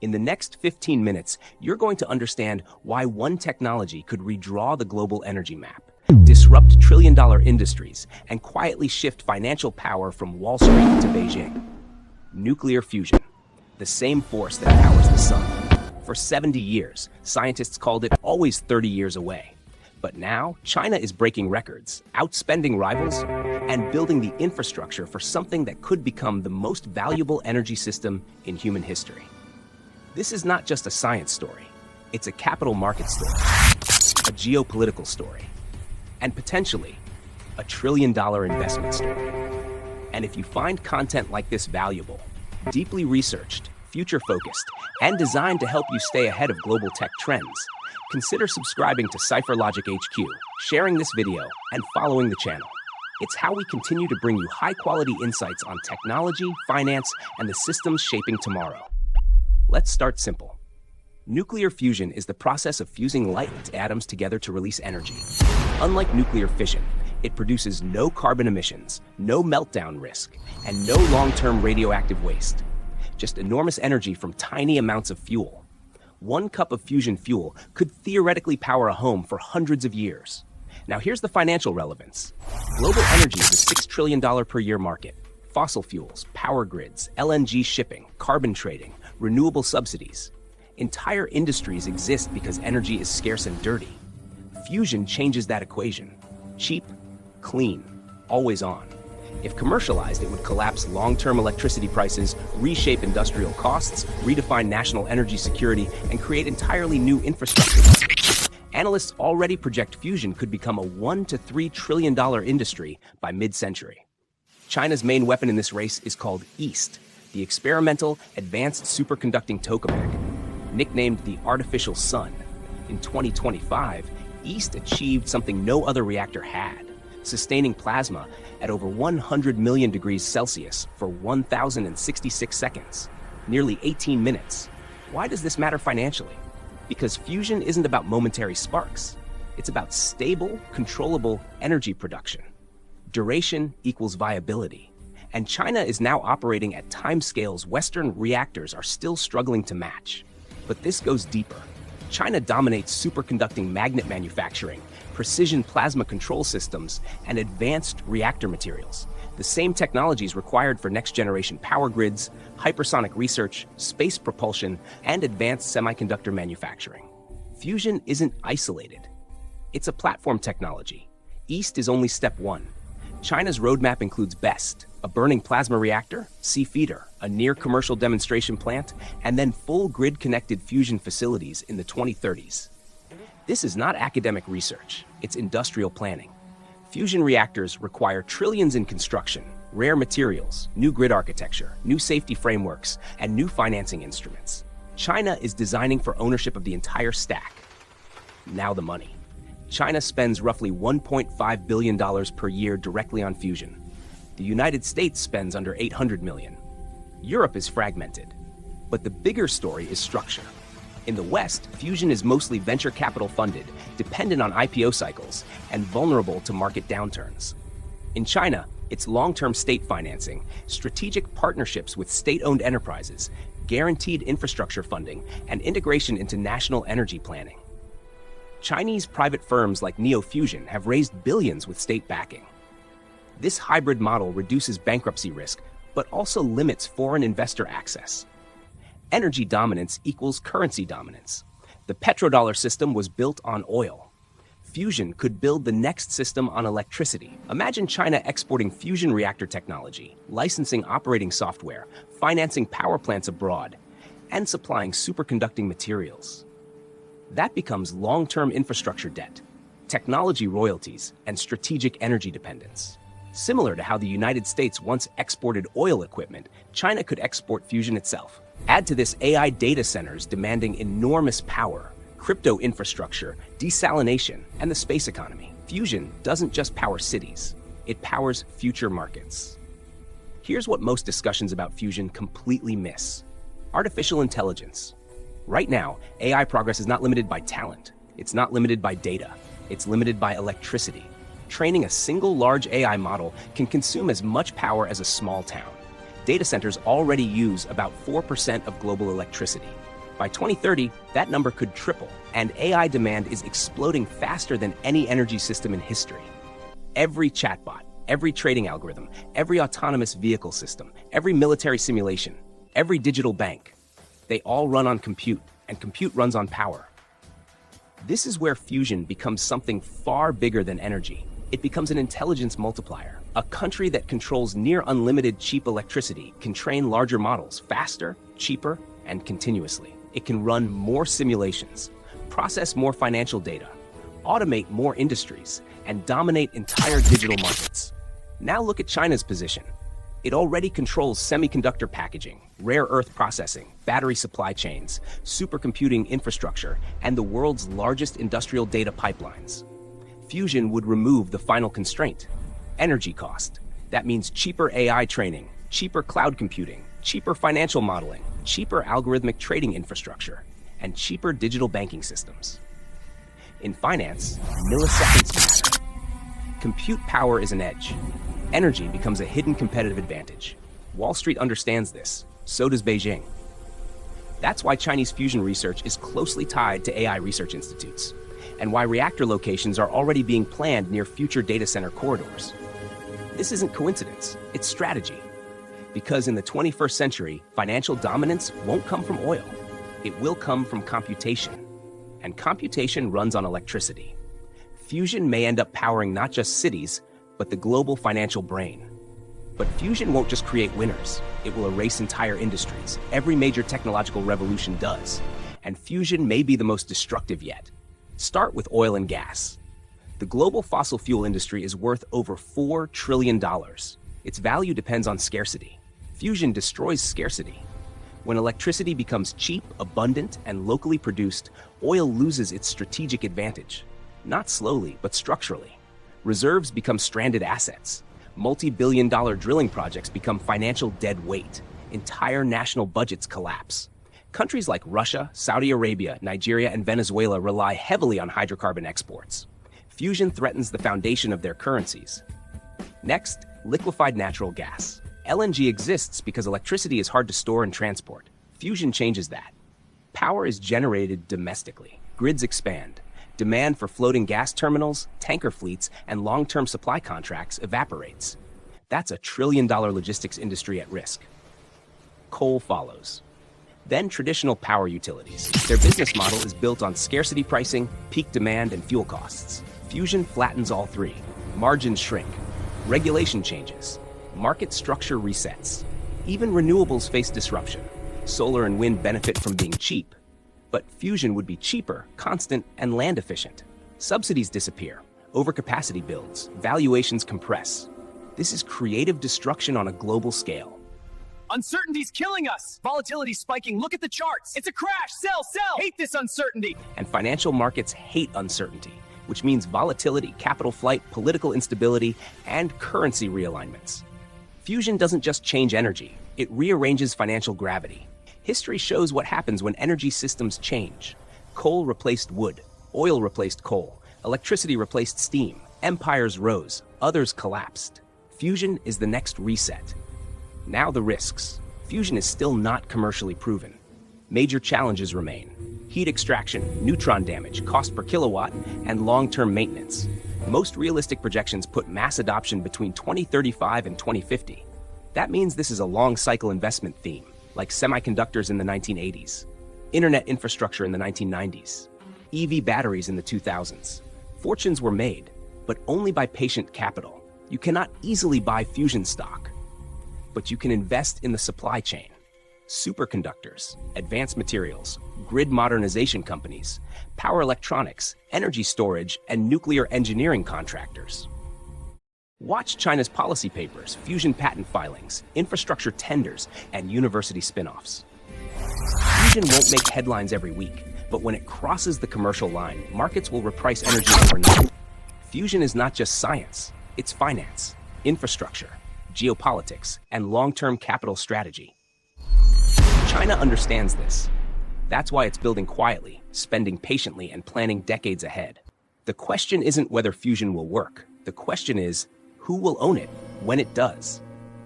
In the next 15 minutes, you're going to understand why one technology could redraw the global energy map, disrupt trillion-dollar industries, and quietly shift financial power from Wall Street to Beijing. Nuclear fusion, the same force that powers the sun. For 70 years, scientists called it always 30 years away. But now, China is breaking records, outspending rivals, and building the infrastructure for something that could become the most valuable energy system in human history. This is not just a science story. It's a capital market story, a geopolitical story, and potentially a trillion-dollar investment story. And if you find content like this valuable, deeply researched, future-focused, and designed to help you stay ahead of global tech trends, consider subscribing to CypherLogic HQ, sharing this video, and following the channel. It's how we continue to bring you high-quality insights on technology, finance, and the systems shaping tomorrow. Let's start simple. Nuclear fusion is the process of fusing light atoms together to release energy. Unlike nuclear fission, it produces no carbon emissions, no meltdown risk, and no long-term radioactive waste. Just enormous energy from tiny amounts of fuel. 1 cup of fusion fuel could theoretically power a home for hundreds of years. Now here's the financial relevance. Global energy is a $6 trillion per year market. Fossil fuels, power grids, LNG shipping, carbon trading, renewable subsidies. Entire industries exist because energy is scarce and dirty. Fusion changes that equation. Cheap, clean, always on. If commercialized, it would collapse long-term electricity prices, reshape industrial costs, redefine national energy security, and create entirely new infrastructure. Analysts already project fusion could become a $1 to $3 trillion industry by mid-century. China's main weapon in this race is called EAST, the Experimental Advanced Superconducting Tokamak, nicknamed the Artificial Sun. In 2025, EAST achieved something no other reactor had, sustaining plasma at over 100 million degrees Celsius for 1,066 seconds, nearly 18 minutes. Why does this matter financially? Because fusion isn't about momentary sparks. It's about stable, controllable energy production. Duration equals viability. And China is now operating at timescales Western reactors are still struggling to match. But this goes deeper. China dominates superconducting magnet manufacturing, precision plasma control systems, and advanced reactor materials. The same technologies required for next-generation power grids, hypersonic research, space propulsion, and advanced semiconductor manufacturing. Fusion isn't isolated. It's a platform technology. EAST is only step 1. China's roadmap includes BEST, a burning plasma reactor, sea feeder, a near-commercial demonstration plant, and then full grid-connected fusion facilities in the 2030s. This is not academic research, it's industrial planning. Fusion reactors require trillions in construction, rare materials, new grid architecture, new safety frameworks, and new financing instruments. China is designing for ownership of the entire stack. Now the money. China spends roughly $1.5 billion per year directly on fusion. The United States spends under $800 million. Europe is fragmented. But the bigger story is structure. In the West, fusion is mostly venture capital funded, dependent on IPO cycles, and vulnerable to market downturns. In China, it's long-term state financing, strategic partnerships with state-owned enterprises, guaranteed infrastructure funding, and integration into national energy planning. Chinese private firms like Neofusion have raised billions with state backing. This hybrid model reduces bankruptcy risk, but also limits foreign investor access. Energy dominance equals currency dominance. The petrodollar system was built on oil. Fusion could build the next system on electricity. Imagine China exporting fusion reactor technology, licensing operating software, financing power plants abroad, and supplying superconducting materials. That becomes long-term infrastructure debt, technology royalties, and strategic energy dependence. Similar to how the United States once exported oil equipment, China could export fusion itself. Add to this AI data centers demanding enormous power, crypto infrastructure, desalination, and the space economy. Fusion doesn't just power cities, it powers future markets. Here's what most discussions about fusion completely miss. Artificial intelligence. Right now, AI progress is not limited by talent. It's not limited by data. It's limited by electricity. Training a single large AI model can consume as much power as a small town. Data centers already use about 4% of global electricity. By 2030, that number could triple, and AI demand is exploding faster than any energy system in history. Every chatbot, every trading algorithm, every autonomous vehicle system, every military simulation, every digital bank, they all run on compute, and compute runs on power. This is where fusion becomes something far bigger than energy. It becomes an intelligence multiplier. A country that controls near unlimited cheap electricity can train larger models faster, cheaper, and continuously. It can run more simulations, process more financial data, automate more industries, and dominate entire digital markets. Now look at China's position. It already controls semiconductor packaging, rare earth processing, battery supply chains, supercomputing infrastructure, and the world's largest industrial data pipelines. Fusion would remove the final constraint: energy cost. That means cheaper AI training, cheaper cloud computing, cheaper financial modeling, cheaper algorithmic trading infrastructure, and cheaper digital banking systems. In finance, milliseconds matter. Compute power is an edge. Energy becomes a hidden competitive advantage. Wall Street understands this. So does Beijing. That's why Chinese fusion research is closely tied to AI research institutes, and why reactor locations are already being planned near future data center corridors. This isn't coincidence, it's strategy. Because in the 21st century, financial dominance won't come from oil. It will come from computation. And computation runs on electricity. Fusion may end up powering not just cities, but the global financial brain. But fusion won't just create winners. It will erase entire industries. Every major technological revolution does. And fusion may be the most destructive yet. Start with oil and gas. The global fossil fuel industry is worth over $4 trillion. Its value depends on scarcity. Fusion destroys scarcity. When electricity becomes cheap, abundant, and locally produced, oil loses its strategic advantage. Not slowly, but structurally. Reserves become stranded assets. Multi-billion-dollar drilling projects become financial dead weight. Entire national budgets collapse. Countries like Russia, Saudi Arabia, Nigeria, and Venezuela rely heavily on hydrocarbon exports. Fusion threatens the foundation of their currencies. Next, liquefied natural gas. LNG exists because electricity is hard to store and transport. Fusion changes that. Power is generated domestically. Grids expand. Demand for floating gas terminals, tanker fleets, and long-term supply contracts evaporates. That's a trillion-dollar logistics industry at risk. Coal follows. Then traditional power utilities. Their business model is built on scarcity pricing, peak demand, and fuel costs. Fusion flattens all three. Margins shrink. Regulation changes. Market structure resets. Even renewables face disruption. Solar and wind benefit from being cheap. But fusion would be cheaper, constant, and land efficient. Subsidies disappear. Overcapacity builds. Valuations compress. This is creative destruction on a global scale. Uncertainty's killing us. Volatility spiking. Look at the charts. It's a crash. Sell, sell. Hate this uncertainty. And financial markets hate uncertainty, which means volatility, capital flight, political instability, and currency realignments. Fusion doesn't just change energy, it rearranges financial gravity. History shows what happens when energy systems change. Coal replaced wood, oil replaced coal, electricity replaced steam, empires rose, others collapsed. Fusion is the next reset. Now the risks. Fusion is still not commercially proven. Major challenges remain: heat extraction, neutron damage, cost per kilowatt, and long-term maintenance. Most realistic projections put mass adoption between 2035 and 2050. That means this is a long-cycle investment theme, like semiconductors in the 1980s, internet infrastructure in the 1990s, EV batteries in the 2000s. Fortunes were made, but only by patient capital. You cannot easily buy fusion stock, but you can invest in the supply chain. Superconductors, advanced materials, grid modernization companies, power electronics, energy storage, and nuclear engineering contractors. Watch China's policy papers, fusion patent filings, infrastructure tenders, and university spin-offs. Fusion won't make headlines every week, but when it crosses the commercial line, markets will reprice energy overnight. Fusion is not just science, it's finance, infrastructure, geopolitics, and long-term capital strategy. China understands this. That's why it's building quietly, spending patiently, and planning decades ahead. The question isn't whether fusion will work. The question is, who will own it when it does?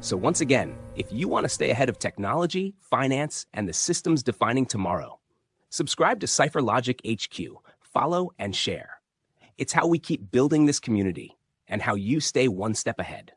So once again, if you want to stay ahead of technology, finance, and the systems defining tomorrow, Subscribe to Cypher Logic HQ, follow and share. It's how we keep building this community and how you stay one step ahead.